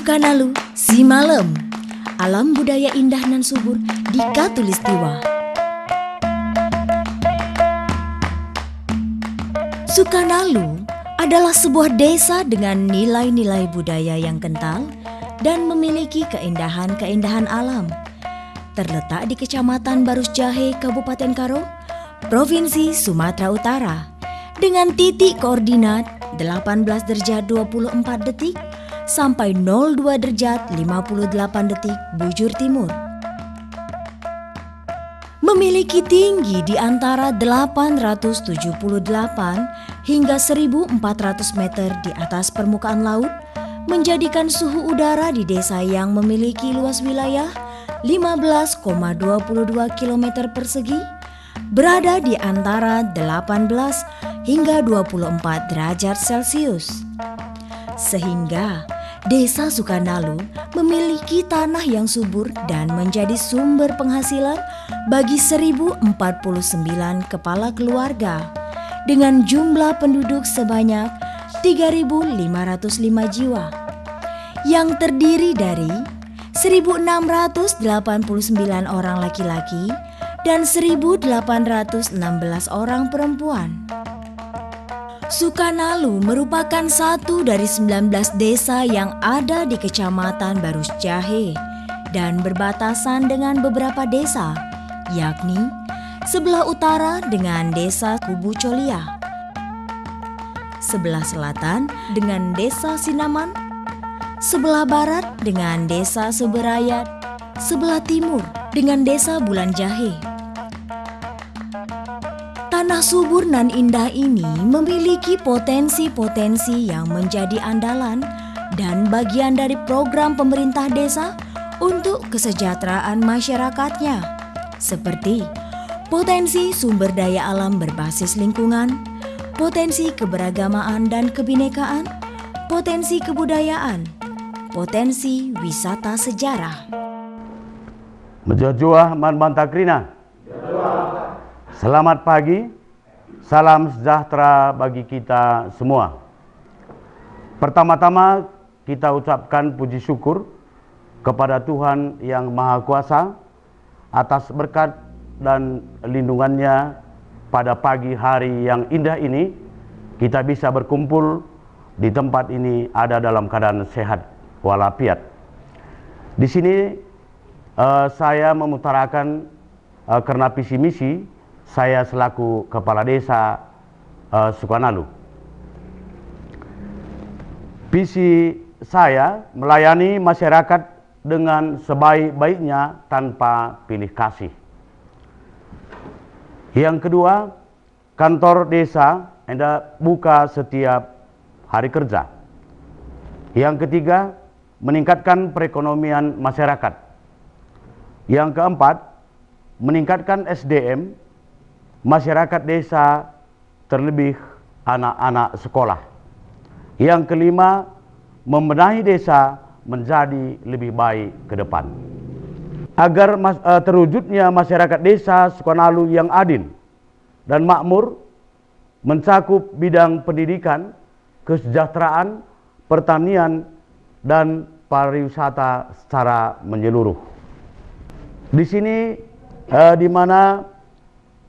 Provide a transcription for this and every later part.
Sukanalu, Si Malem, alam budaya indah nan subur di Katulistiwa. Sukanalu adalah sebuah desa dengan nilai-nilai budaya yang kental dan memiliki keindahan-keindahan alam. Terletak di Kecamatan Barus Jahe, Kabupaten Karo, Provinsi Sumatera Utara, dengan titik koordinat 18 derajat 24 detik sampai 02 derajat 58 detik bujur timur. Memiliki tinggi di antara 878 hingga 1400 meter di atas permukaan laut, menjadikan suhu udara di desa yang memiliki luas wilayah 15,22 km persegi berada di antara 18 hingga 24 derajat Celcius. Sehingga Desa Sukanalu memiliki tanah yang subur dan menjadi sumber penghasilan bagi 1049 kepala keluarga dengan jumlah penduduk sebanyak 3.505 jiwa yang terdiri dari 1.689 orang laki-laki dan 1.816 orang perempuan. Sukanalu merupakan satu dari 19 desa yang ada di Kecamatan Barus Jahe dan berbatasan dengan beberapa desa, yakni sebelah utara dengan Desa Kubu Colia, sebelah selatan dengan Desa Sinaman, sebelah barat dengan Desa Seberayat, sebelah timur dengan Desa Bulan Jahe. Tanah subur nan indah ini memiliki potensi-potensi yang menjadi andalan dan bagian dari program pemerintah desa untuk kesejahteraan masyarakatnya, seperti potensi sumber daya alam berbasis lingkungan, potensi keberagamaan dan kebinekaan, potensi kebudayaan, potensi wisata sejarah. Menjojoah man bantakrina. Selamat pagi, salam sejahtera bagi kita semua. Pertama-tama kita ucapkan puji syukur kepada Tuhan yang Maha Kuasa atas berkat dan lindungannya pada pagi hari yang indah ini. Kita bisa berkumpul di tempat ini ada dalam keadaan sehat walafiat. Di sini saya memutarakan karena visi misi saya selaku Kepala Desa Sukanalu. Visi saya melayani masyarakat dengan sebaik-baiknya tanpa pilih kasih. Yang kedua, kantor desa Anda buka setiap hari kerja. Yang ketiga, meningkatkan perekonomian masyarakat. Yang keempat, meningkatkan SDM masyarakat desa, terlebih anak-anak sekolah. Yang kelima, membenahi desa menjadi lebih baik ke depan. Agar terwujudnya masyarakat desa Sukanalu yang adil dan makmur, mencakup bidang pendidikan, kesejahteraan, pertanian, dan pariwisata secara menyeluruh. Di sini di mana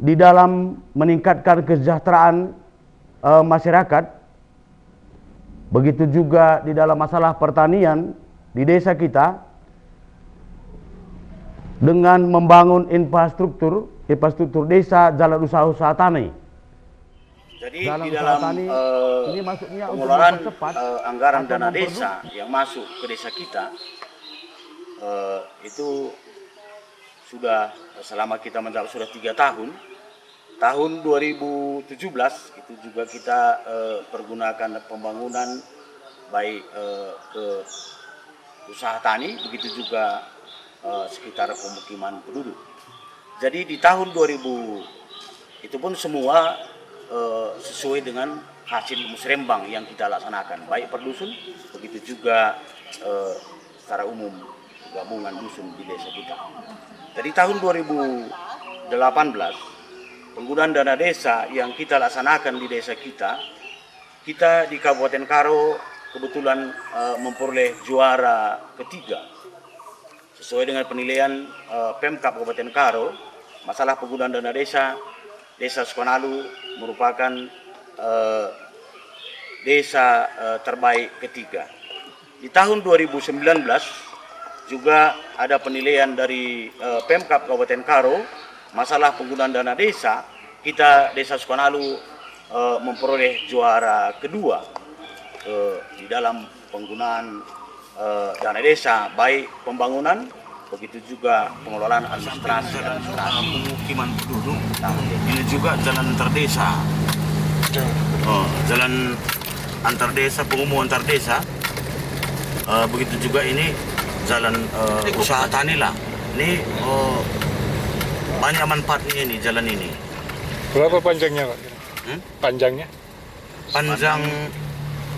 di dalam meningkatkan kesejahteraan masyarakat, begitu juga di dalam masalah pertanian di desa kita, dengan membangun infrastruktur desa, jalan usaha-usaha tani. Jadi di dalam ini maksudnya pengelolaan anggaran dana desa yang masuk ke desa kita itu sudah selama kita menjabat sudah 3 tahun. Tahun 2017 itu juga kita pergunakan pembangunan baik ke usaha tani, begitu juga sekitar pemukiman penduduk. Jadi di tahun 2000 itu pun semua sesuai dengan hasil musrembang yang kita laksanakan, baik per dusun, begitu juga secara umum gabungan dusun di desa kita. Jadi tahun 2018 penggunaan dana desa yang kita laksanakan di desa kita di Kabupaten Karo kebetulan memperoleh juara ketiga sesuai dengan penilaian Pemkab Kabupaten Karo. Masalah penggunaan dana desa, Desa Sukonalu merupakan desa terbaik ketiga. Di tahun 2019 juga ada penilaian dari Pemkab Kabupaten Karo, masalah penggunaan dana desa, kita Desa Sukonalu memperoleh juara kedua di dalam penggunaan dana desa, baik pembangunan, begitu juga pengelolaan administrasi dan pemukiman penduduk. Nah, ini juga jalan antar desa, jalan antar desa, pengumuman antar desa. Begitu juga ini jalan usaha tani lah. Ini banyak manfaatnya ini jalan ini. Berapa panjangnya Pak? Panjangnya? Panjang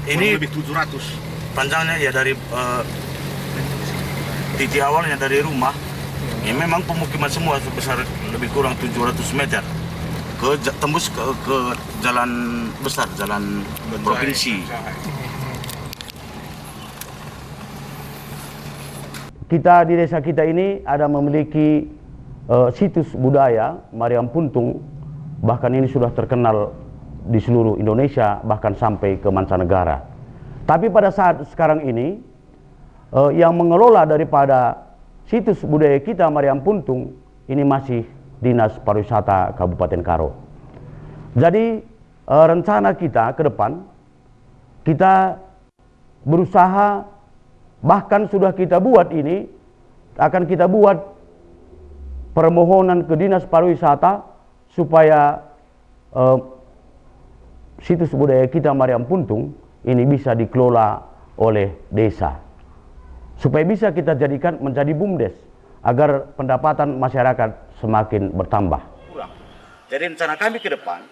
ini lebih 700. panjangnya ya dari titik awalnya dari rumah. Ya memang pemukiman semua sebesar lebih kurang 700 meter. Tembus ke jalan besar, jalan provinsi. Kita di desa kita ini ada memiliki situs budaya Mariam Puntung, bahkan ini sudah terkenal di seluruh Indonesia, bahkan sampai ke mancanegara. Tapi pada saat sekarang ini yang mengelola daripada situs budaya kita Mariam Puntung ini masih Dinas Pariwisata Kabupaten Karo. Jadi rencana kita ke depan, kita berusaha, bahkan sudah kita buat ini, akan kita buat permohonan ke Dinas Pariwisata supaya situs budaya kita Mariam Puntung ini bisa dikelola oleh desa, supaya bisa kita jadikan menjadi BUMDes agar pendapatan masyarakat semakin bertambah. Jadi rencana kami ke depan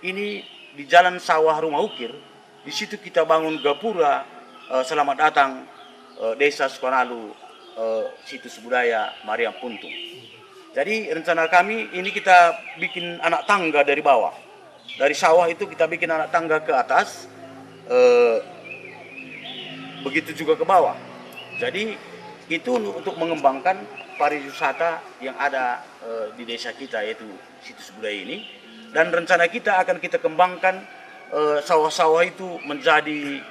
ini di Jalan Sawah Rumah Ukir, di situ kita bangun gapura selamat datang Desa Sukonalu, situs budaya Mariam Puntung. Jadi rencana kami ini kita bikin anak tangga dari bawah, dari sawah itu kita bikin anak tangga ke atas, begitu juga ke bawah. Jadi itu untuk mengembangkan pariwisata yang ada di desa kita, yaitu situs budaya ini. Dan rencana kita akan kita kembangkan sawah-sawah itu menjadi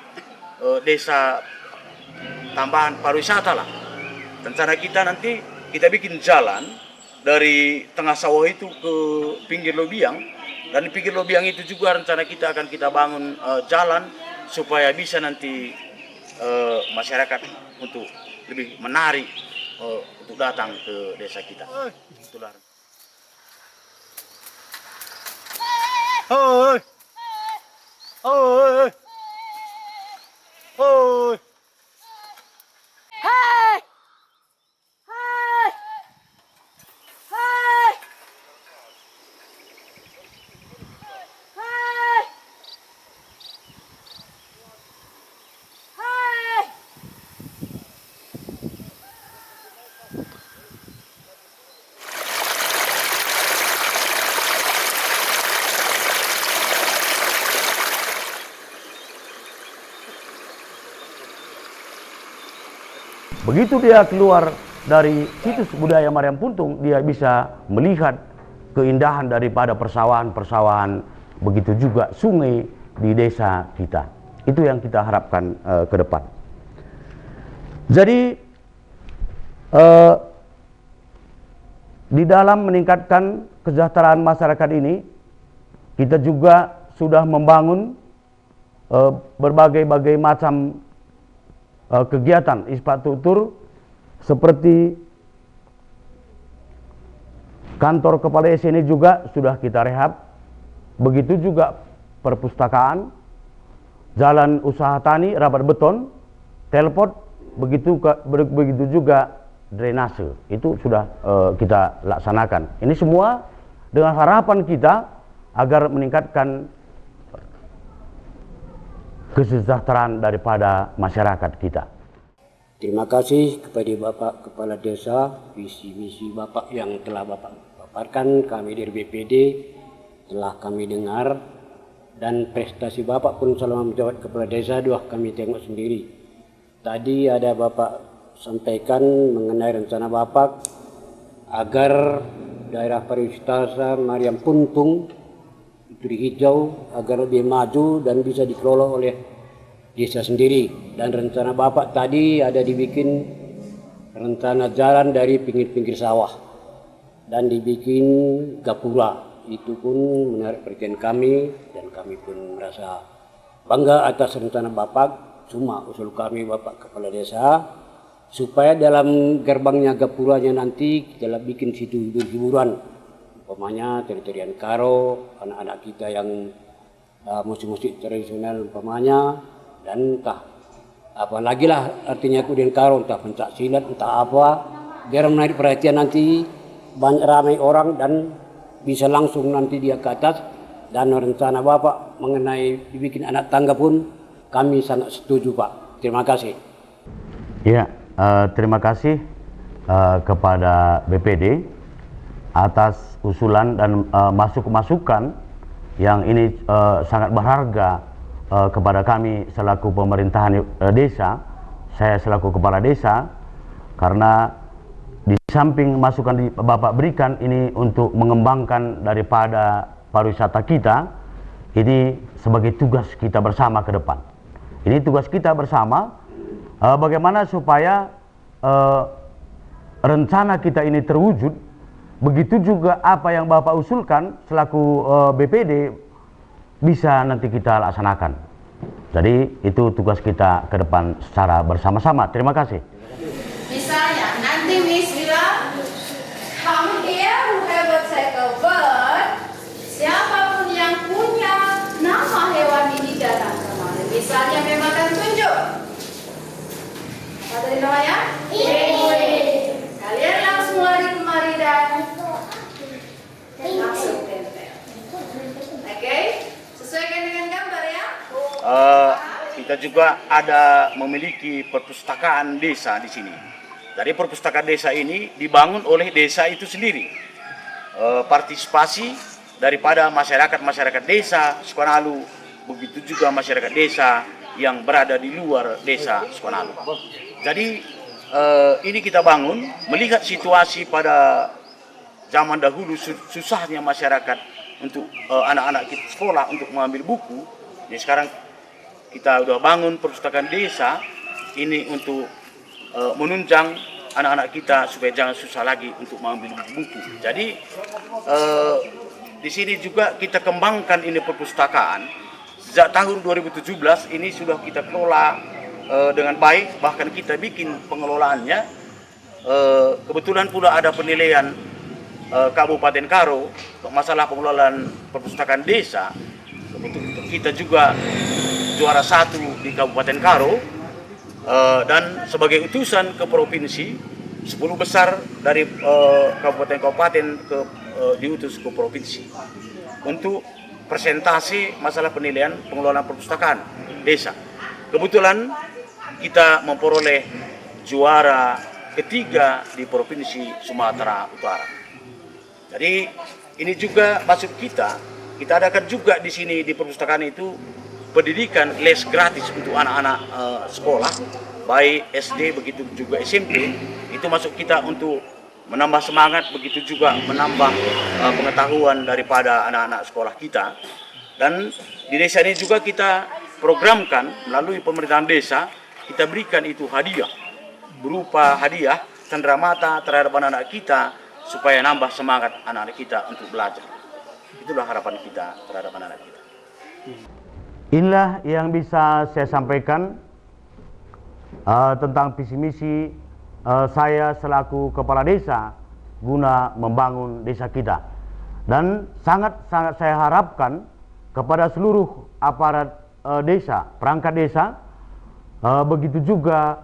desa tambahan pariwisata lah. Rencana kita nanti kita bikin jalan dari tengah sawah itu ke pinggir Lobiang, dan di pinggir Lobiang itu juga rencana kita akan kita bangun jalan supaya bisa nanti masyarakat untuk lebih menarik untuk datang ke desa kita. Itulah. Oi. Oi. Oi. Hai! Hai! Hai! Hai! Hai! Begitu dia keluar dari situs budaya Mariam Puntung, dia bisa melihat keindahan daripada persawahan-persawahan, begitu juga sungai di desa kita. Itu yang kita harapkan ke depan. Jadi di dalam meningkatkan kesejahteraan masyarakat ini, kita juga sudah membangun berbagai macam kegiatan infrastruktur seperti kantor kepala desa ini juga sudah kita rehab, begitu juga perpustakaan, jalan usaha tani, rabat beton, teleport, begitu juga drainase, itu sudah kita laksanakan. Ini semua dengan harapan kita agar meningkatkan kesejahteraan daripada masyarakat kita. Terima kasih kepada Bapak Kepala Desa, visi misi Bapak yang telah Bapak paparkan, kami dari BPD telah kami dengar dan prestasi Bapak pun selama menjabat kepala desa kami tengok sendiri. Tadi ada Bapak sampaikan mengenai rencana Bapak agar daerah pariwisata Mariam Puntung itu dihijau agar lebih maju dan bisa dikelola oleh desa sendiri. Dan rencana Bapak tadi ada dibikin rencana jalan dari pinggir-pinggir sawah dan dibikin gapura. Itu pun menarik perhatian kami dan kami pun merasa bangga atas rencana Bapak. Cuma usul kami Bapak Kepala Desa supaya dalam gerbangnya gapuranya nanti kita bikin situ hiburan, umpamanya tari-tarian karo, anak-anak kita yang musik-musik tradisional umpamanya, dan entah apa lagi lah artinya kemudian karo, entah pencak silat, entah apa, biar menarik perhatian nanti banyak ramai orang dan bisa langsung nanti dia ke atas. Dan rencana Bapak mengenai dibikin anak tangga pun kami sangat setuju Pak. Terima kasih. Ya, terima kasih kepada BPD atas usulan dan masukan yang ini sangat berharga kepada kami selaku pemerintahan desa, saya selaku kepala desa, karena di samping masukan di Bapak berikan ini untuk mengembangkan daripada pariwisata kita, ini sebagai tugas kita bersama ke depan. Ini tugas kita bersama, bagaimana supaya rencana kita ini terwujud. Begitu juga apa yang Bapak usulkan selaku BPD bisa nanti kita laksanakan. Jadi itu tugas kita ke depan secara bersama-sama. Terima kasih. Misalnya, nanti Miss bilang, come here who have a cycle bird, siapapun yang punya nama hewan ini datang kemari. Misalnya memakan tunjuk. Apa tadi namanya? Kalian langsung lari kemari dan langsung tempel. Oke? Sesuaikan dengan gambar ya. Kita juga ada memiliki perpustakaan desa di sini. Jadi perpustakaan desa ini dibangun oleh desa itu sendiri. Partisipasi daripada masyarakat desa Sukonalu, begitu juga masyarakat desa yang berada di luar desa Sukonalu. Jadi ini kita bangun melihat situasi pada zaman dahulu susahnya masyarakat untuk anak-anak kita sekolah untuk mengambil buku. Jadi sekarang kita udah bangun perpustakaan desa ini untuk menunjang anak-anak kita supaya jangan susah lagi untuk mengambil buku. Jadi di sini juga kita kembangkan ini perpustakaan. Sejak tahun 2017 ini sudah kita kelola dengan baik, bahkan kita bikin pengelolaannya. Kebetulan pula ada penilaian Kabupaten Karo untuk masalah pengelolaan perpustakaan desa. Kita juga juara 1 di Kabupaten Karo. Dan sebagai utusan ke provinsi, 10 besar dari kabupaten-kabupaten diutus ke provinsi untuk presentasi masalah penilaian pengelolaan perpustakaan desa. Kebetulan kita memperoleh juara ketiga di provinsi Sumatera Utara. Jadi ini juga masuk kita adakan juga di sini di perpustakaan itu pendidikan les gratis untuk anak-anak sekolah, baik SD begitu juga SMP. Itu masuk kita untuk menambah semangat, begitu juga menambah pengetahuan daripada anak-anak sekolah kita. Dan di desa ini juga kita programkan melalui pemerintahan desa, kita berikan itu hadiah, berupa hadiah cenderamata terhadap anak-anak kita supaya nambah semangat anak-anak kita untuk belajar. Itulah harapan kita terhadap anak-anak kita. Inilah yang bisa saya sampaikan tentang visi misi saya selaku kepala desa guna membangun desa kita. Dan sangat-sangat saya harapkan kepada seluruh aparat desa, perangkat desa, begitu juga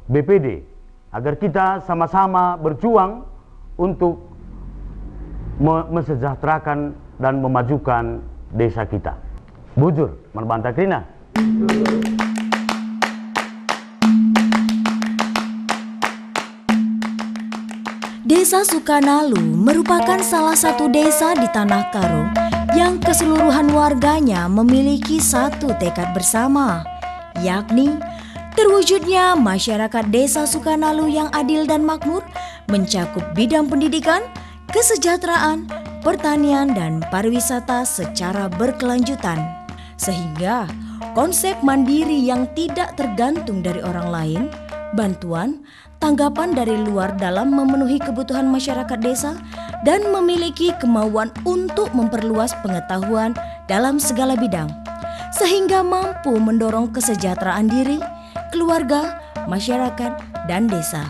BPD, agar kita sama-sama berjuang untuk mensejahterakan dan memajukan desa kita. Bujur, Merbanta Krina. Desa Sukanalu merupakan salah satu desa di Tanah Karo yang keseluruhan warganya memiliki satu tekad bersama, yakni terwujudnya masyarakat Desa Sukanalu yang adil dan makmur mencakup bidang pendidikan, kesejahteraan, pertanian, dan pariwisata secara berkelanjutan. Sehingga konsep mandiri yang tidak tergantung dari orang lain, bantuan, tanggapan dari luar dalam memenuhi kebutuhan masyarakat desa, dan memiliki kemauan untuk memperluas pengetahuan dalam segala bidang, sehingga mampu mendorong kesejahteraan diri, keluarga, masyarakat, dan desa.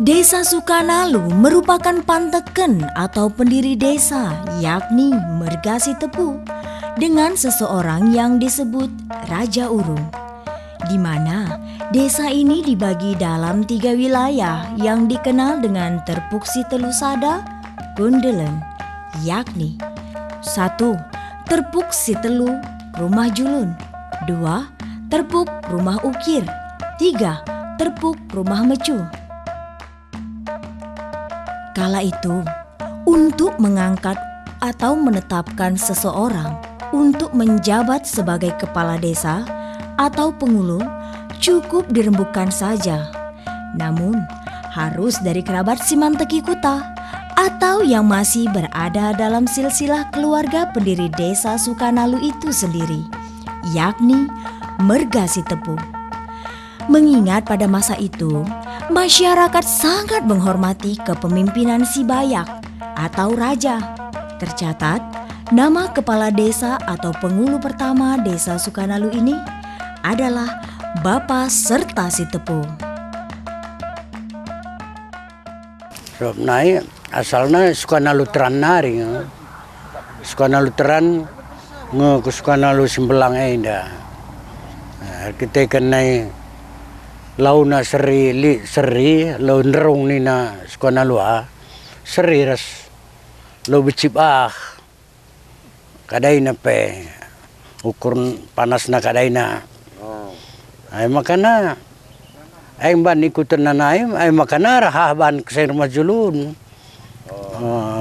Desa Sukanalu merupakan panteken atau pendiri desa, yakni Mergasi Tepu, dengan seseorang yang disebut Raja Urung, di mana desa ini dibagi dalam 3 wilayah yang dikenal dengan Terpuk Sitelusada, Gundelen, yakni 1. Terpuk Sitelu, Rumah Julun, 2. Terpuk Rumah Ukir, 3. Terpuk Rumah Mecu. Kala itu, untuk mengangkat atau menetapkan seseorang untuk menjabat sebagai kepala desa atau pengulung cukup dirembukan saja. Namun, harus dari kerabat Simanteki Kuta atau yang masih berada dalam silsilah keluarga pendiri Desa Sukanalu itu sendiri, yakni Mergasi Tepu. Mengingat pada masa itu, masyarakat sangat menghormati kepemimpinan si Bayak atau raja. Tercatat, nama kepala desa atau penghulu pertama Desa Sukanalu ini adalah Bapak serta si Tepu. Naik asalnya Sukanalu Teran nari, Sukanalu Teran ke Sukanalu Sembelang enda. Kita kenai launa seri lau nerung nina Sukanalu seri ras lau becip kadaina pe ukur panas na kadaina. Ay makana ay ban ikutan na ay makana rahah ban keser majulun.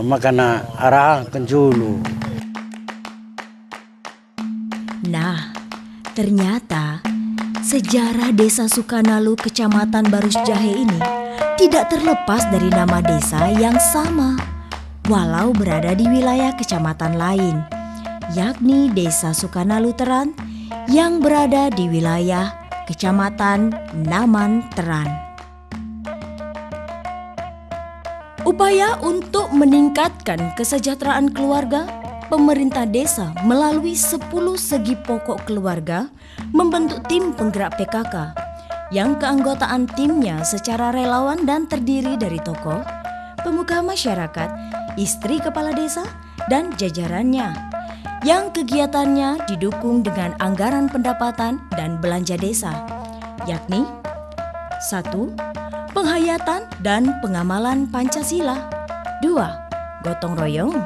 Makana arah kenjulu. Nah, ternyata sejarah Desa Sukanalu Kecamatan Barus Jahe ini tidak terlepas dari nama desa yang sama, walau berada di wilayah kecamatan lain, yakni Desa Sukanalu Teran yang berada di wilayah Kecamatan Naman Teran. Upaya untuk meningkatkan kesejahteraan keluarga, pemerintah desa melalui 10 segi pokok keluarga membentuk tim penggerak PKK yang keanggotaan timnya secara relawan dan terdiri dari tokoh, pemuka masyarakat, istri kepala desa, dan jajarannya, yang kegiatannya didukung dengan anggaran pendapatan dan belanja desa, yakni 1. Penghayatan dan pengamalan Pancasila, 2. Gotong royong,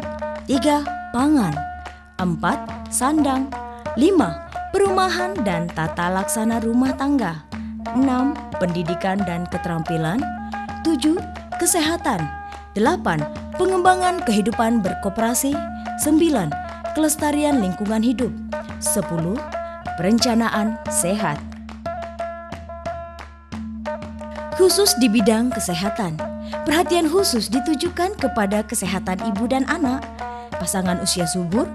3. Pangan, 4. Sandang, 5. Perumahan dan tata laksana rumah tangga, 6. Pendidikan dan keterampilan, 7. Kesehatan, 8. Pengembangan kehidupan berkoperasi, 9. Kelestarian lingkungan hidup, 10. Perencanaan sehat. Khusus di bidang kesehatan, perhatian khusus ditujukan kepada kesehatan ibu dan anak, pasangan usia subur,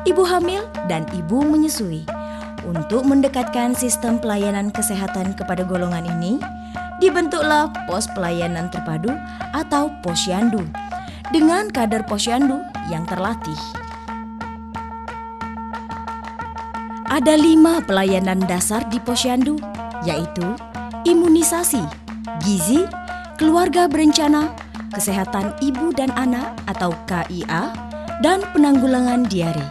ibu hamil, dan ibu menyusui. Untuk mendekatkan sistem pelayanan kesehatan kepada golongan ini, dibentuklah pos pelayanan terpadu atau posyandu dengan kader posyandu yang terlatih. Ada 5 pelayanan dasar di posyandu, yaitu imunisasi, gizi, keluarga berencana, kesehatan ibu dan anak atau KIA, dan penanggulangan diare.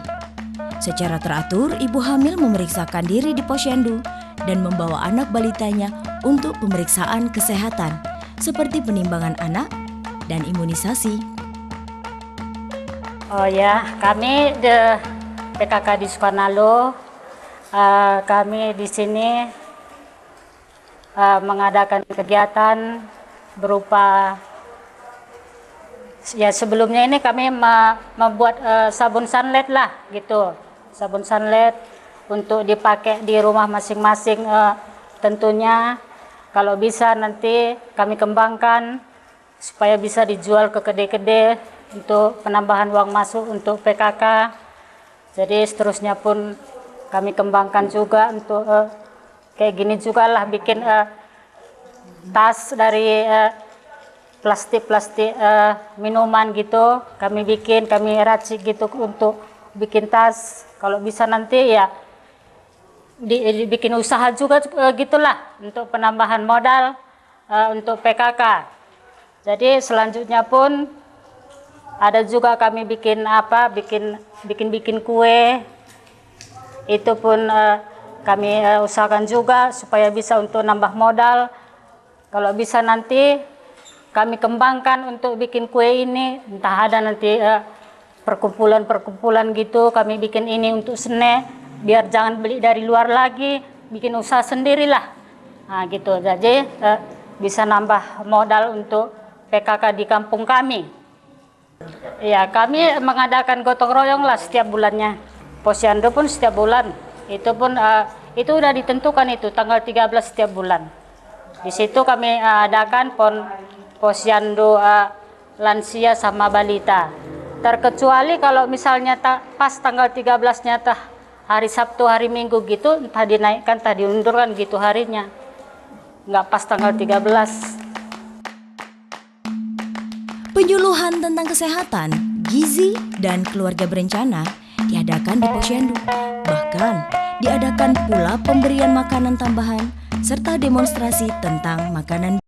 Secara teratur, ibu hamil memeriksakan diri di posyandu dan membawa anak balitanya untuk pemeriksaan kesehatan seperti penimbangan anak dan imunisasi. Oh ya, kami di PKK di Sukanalu, kami di sini mengadakan kegiatan berupa Ya sebelumnya ini kami membuat sabun sunlight lah gitu, sabun sunlight untuk dipakai di rumah masing-masing. Tentunya kalau bisa nanti kami kembangkan supaya bisa dijual ke kedai-kedai untuk penambahan uang masuk untuk PKK. Jadi seterusnya pun kami kembangkan juga untuk kayak gini juga lah, bikin tas dari plastik-plastik minuman gitu, kami racik gitu untuk bikin tas. Kalau bisa nanti ya dibikin usaha juga gitulah untuk penambahan modal untuk PKK. Jadi selanjutnya pun ada juga kami bikin kue, itu pun kami usahakan juga supaya bisa untuk nambah modal. Kalau bisa nanti kami kembangkan untuk bikin kue ini, entah ada nanti perkumpulan-perkumpulan gitu, kami bikin ini untuk sene, biar jangan beli dari luar lagi, bikin usaha sendirilah. Nah gitu, jadi bisa nambah modal untuk PKK di kampung kami. Ya, kami mengadakan gotong royong lah setiap bulannya. Posyandu pun setiap bulan, itu pun itu udah ditentukan itu tanggal 13 setiap bulan. Di situ kami adakan posyandu lansia sama balita. Terkecuali kalau misalnya pas tanggal 13-nya hari Sabtu, hari Minggu gitu, entah dinaikkan, entah diundurkan gitu harinya. Nggak pas tanggal 13. Penyuluhan tentang kesehatan, gizi, dan keluarga berencana diadakan di posyandu. Bahkan diadakan pula pemberian makanan tambahan serta demonstrasi tentang makanan